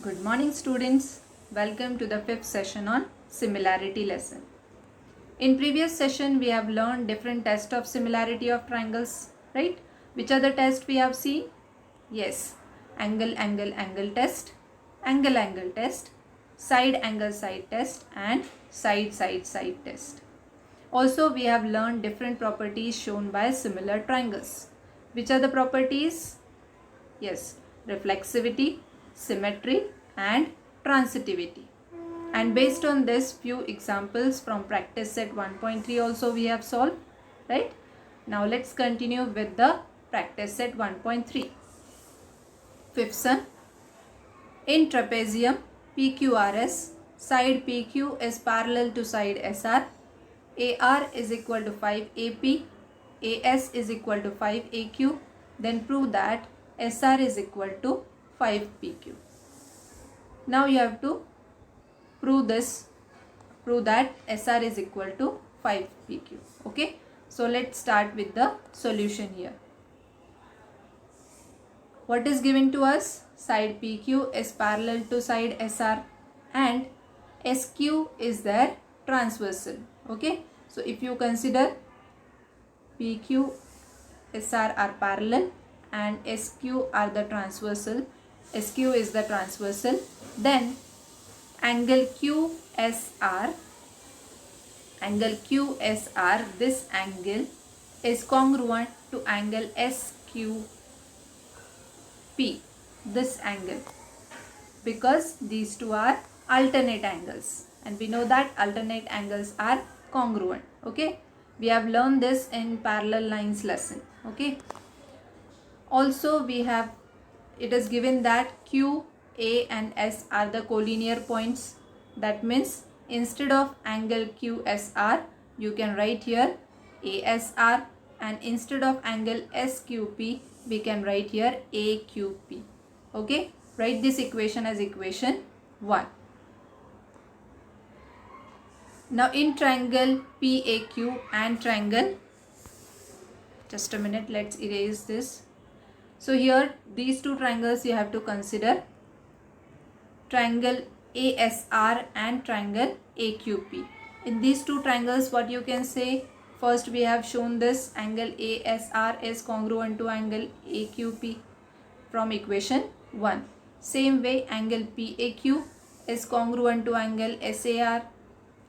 Good morning students. Welcome to the fifth session on similarity lesson. In previous session we have learned different tests of similarity of triangles, right? Which are the tests we have seen? Yes, angle angle angle test, angle test, side angle side test and side side side test. Also we have learned different properties shown by similar triangles. Which are the properties? Yes, reflexivity, symmetry and transitivity. And based on this, few examples from practice set 1.3 also we have solved, right? Now let's continue with the practice set 1.3. Fifth one, in trapezium PQRS, side PQ is parallel to side SR, AR is equal to 5 AP, AS is equal to 5 AQ, then prove that SR is equal to 5 PQ. Now you have to prove that SR is equal to 5 PQ. Okay. So let's start with the solution here. What is given to us? Side PQ is parallel to side SR and SQ is their transversal. Okay. So if you consider PQ, SR are parallel and SQ are the transversal, SQ is the transversal, then angle QSR, this angle is congruent to angle SQP, this angle, because these two are alternate angles and we know that alternate angles are congruent. Okay, we have learned this in parallel lines lesson. Okay, also it is given that Q, A and S are the collinear points. That means instead of angle QSR you can write here ASR, and instead of angle SQP we can write here AQP. Okay, write this equation as equation 1. Now in triangle PAQ and triangle, just a minute, let's erase this. So here these two triangles you have to consider, triangle ASR and triangle AQP. In these two triangles what you can say? First we have shown this angle ASR is congruent to angle AQP from equation 1. Same way angle PAQ is congruent to angle SAR,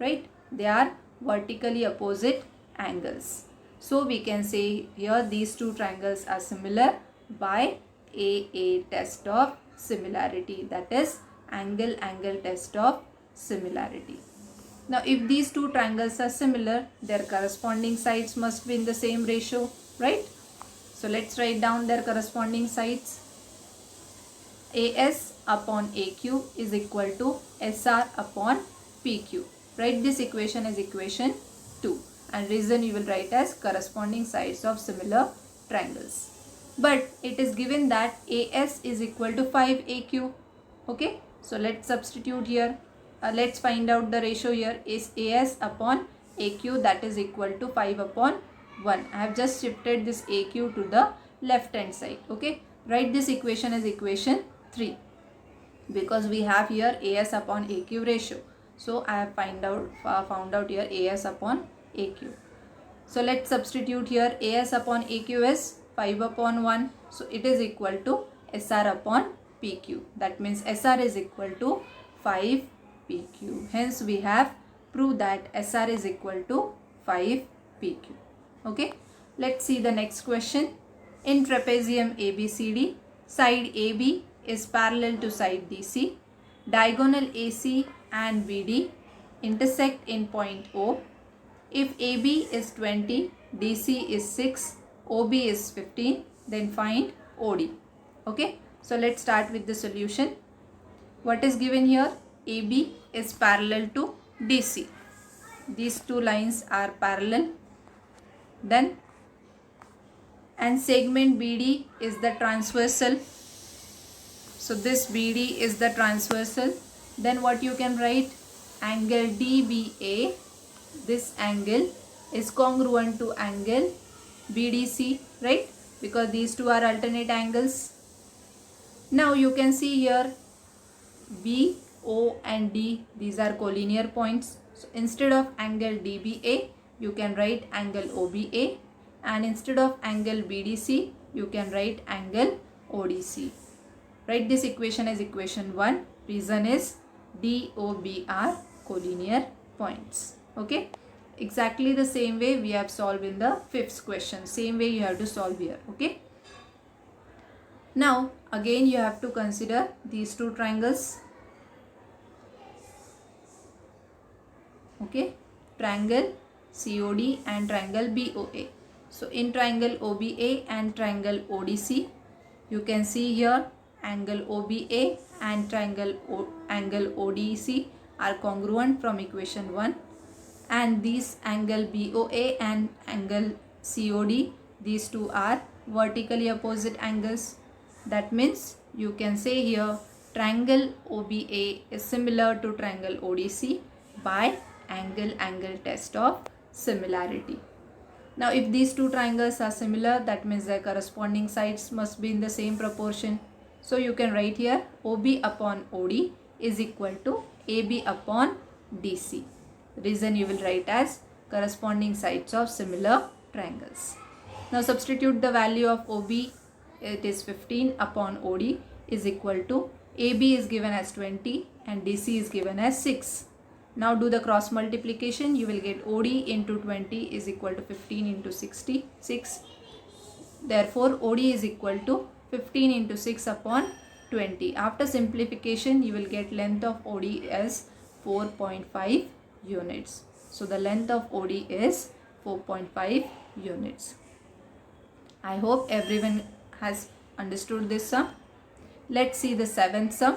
right? They are vertically opposite angles. So we can say here these two triangles are similar by AA test of similarity, that is angle test of similarity. Now if these two triangles are similar, their corresponding sides must be in the same ratio, right? So let's write down their corresponding sides. AS upon AQ is equal to SR upon PQ. Write this equation as equation 2, and reason you will write as corresponding sides of similar triangles. But it is given that AS is equal to 5 AQ. Okay, so let's substitute here. Let's find out the ratio here is AS upon AQ, that is equal to 5 upon 1. I have just shifted this AQ to the left hand side. Okay, write this equation as equation 3 because we have here AS upon AQ ratio. So I have found out here AS upon AQ. So let's substitute here. AS upon AQ is 5 upon 1. So it is equal to SR upon PQ. That means SR is equal to 5 PQ. Hence we have proved that SR is equal to 5 PQ. Okay. Let's see the next question. In trapezium ABCD, side AB is parallel to side DC. Diagonal AC and BD intersect in point O. If AB is 20, DC is 6, OB is 15, then find OD. Okay, so let's start with the solution. What is given here? AB is parallel to DC. These two lines are parallel. Then, and segment BD is the transversal. So this BD is the transversal. Then what you can write? Angle DBA, this angle is congruent to angle BDC, right? Because these two are alternate angles. Now you can see here B, O and D, these are collinear points. So instead of angle DBA, you can write angle OBA, and instead of angle BDC, you can write angle ODC. Write this equation as equation 1. Reason is D, O, B are collinear points. Okay. Exactly the same way we have solved in the 5th question. Same way you have to solve here. Okay. Now again you have to consider these two triangles. Okay. Triangle COD and triangle BOA. So in triangle OBA and triangle ODC, you can see here angle OBA and angle ODC are congruent from equation 1, and these angle BOA and angle COD, these two are vertically opposite angles. That means you can say here triangle OBA is similar to triangle ODC by angle test of similarity. Now if these two triangles are similar, that means their corresponding sides must be in the same proportion. So you can write here OB upon OD is equal to AB upon DC. Reason you will write as corresponding sides of similar triangles. Now substitute the value of OB, it is 15 upon OD is equal to AB is given as 20 and DC is given as 6. Now do the cross multiplication. You will get OD into 20 is equal to 15 into 66. Therefore OD is equal to 15 into 6 upon 20. After simplification you will get length of OD as 4.5 units. So the length of OD is 4.5 units. I hope everyone has understood this sum. Let's see the 7th sum.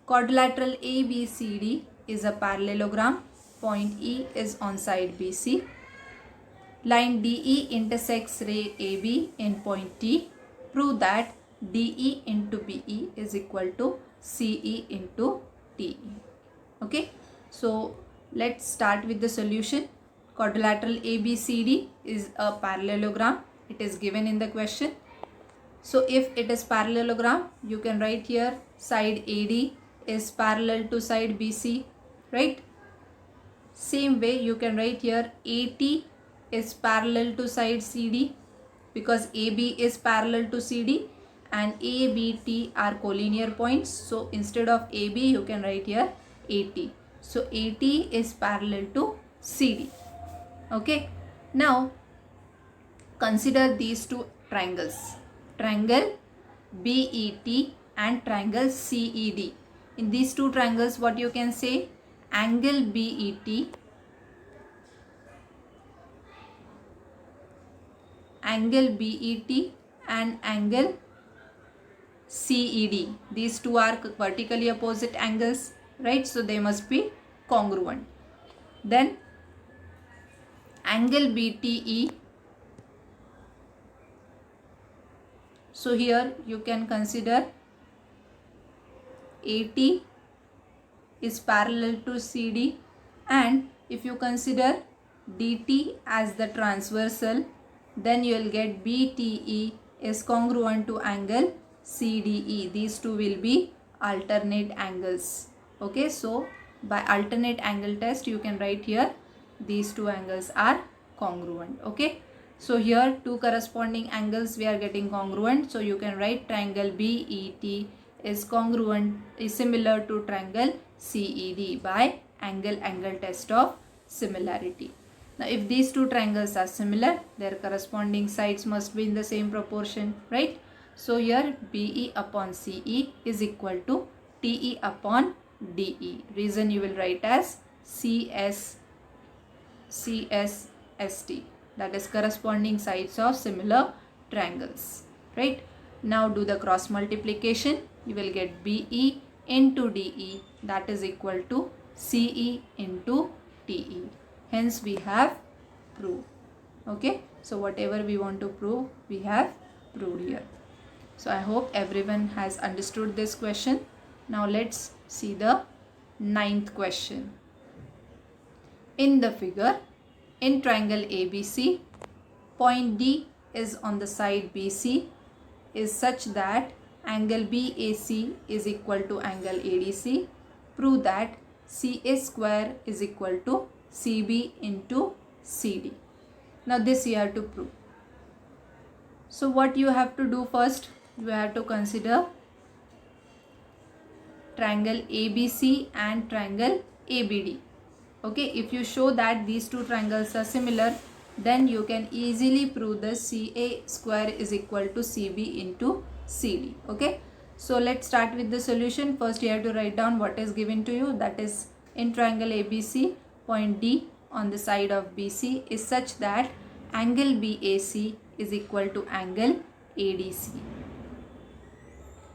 Quadrilateral ABCD is a parallelogram. Point E is on side BC. Line DE intersects ray AB in point T. Prove that DE into BE is equal to CE into TE. Okay. So let's start with the solution. Quadrilateral ABCD is a parallelogram. It is given in the question. So if it is parallelogram, you can write here side AD is parallel to side BC, right? Same way you can write here AT is parallel to side CD, because AB is parallel to CD and ABT are collinear points. So instead of AB you can write here AT. So AT is parallel to CD. Okay. Now consider these two triangles. Triangle BET and triangle CED. In these two triangles, what you can say? Angle BET, and angle CED. These two are vertically opposite angles, right? So they must be congruent. Then angle BTE. So here you can consider AT is parallel to CD, and if you consider DT as the transversal, then you will get BTE is congruent to angle CDE. These two will be alternate angles. Okay, so by alternate angle test you can write here these two angles are congruent. Okay. So here two corresponding angles we are getting congruent. So you can write triangle BET is similar to triangle CED by angle test of similarity. Now if these two triangles are similar, their corresponding sides must be in the same proportion, right? So here BE upon CE is equal to TE upon DE. Reason you will write as CSST. That is corresponding sides of similar triangles, right? Now do the cross multiplication. You will get BE into DE, that is equal to CE into TE. Hence we have proved. Okay. So whatever we want to prove, we have proved here. So I hope everyone has understood this question. Now let's see the 9th question. In the figure, in triangle ABC, point D is on the side BC is such that angle BAC is equal to angle ADC. Prove that CA square is equal to CB into CD. Now this you have to prove. So what you have to do first, you have to consider triangle ABC and triangle ABD. Okay, if you show that these two triangles are similar, then you can easily prove the CA square is equal to CB into CD. Okay, so let's start with the solution. First you have to write down what is given to you, that is in triangle ABC, point D on the side of BC is such that angle BAC is equal to angle ADC.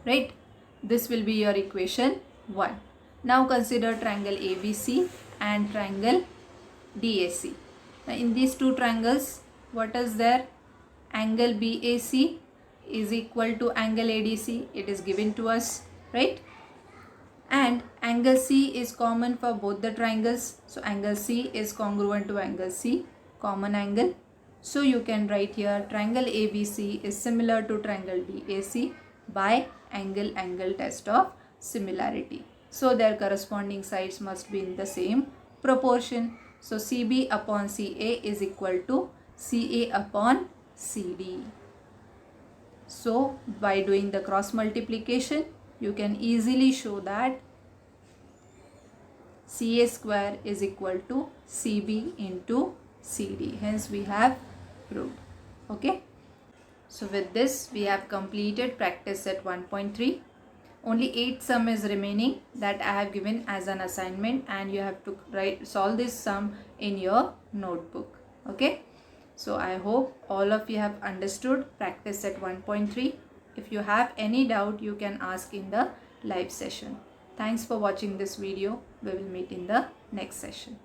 Right, this will be your equation 1. Now consider triangle ABC and triangle DAC. Now in these two triangles, what is there? Angle BAC is equal to angle ADC. It is given to us, right? And angle C is common for both the triangles. So angle C is congruent to angle C, common angle. So you can write here triangle ABC is similar to triangle DAC by angle test of similarity. So their corresponding sides must be in the same proportion. So CB upon CA is equal to CA upon CD. So by doing the cross multiplication, you can easily show that CA square is equal to CB into CD. Hence we have proved. Okay. So with this we have completed practice set 1.3. Only 8 sum is remaining that I have given as an assignment, and you have to solve this sum in your notebook. Okay. So I hope all of you have understood practice set 1.3. If you have any doubt, you can ask in the live session. Thanks for watching this video. We will meet in the next session.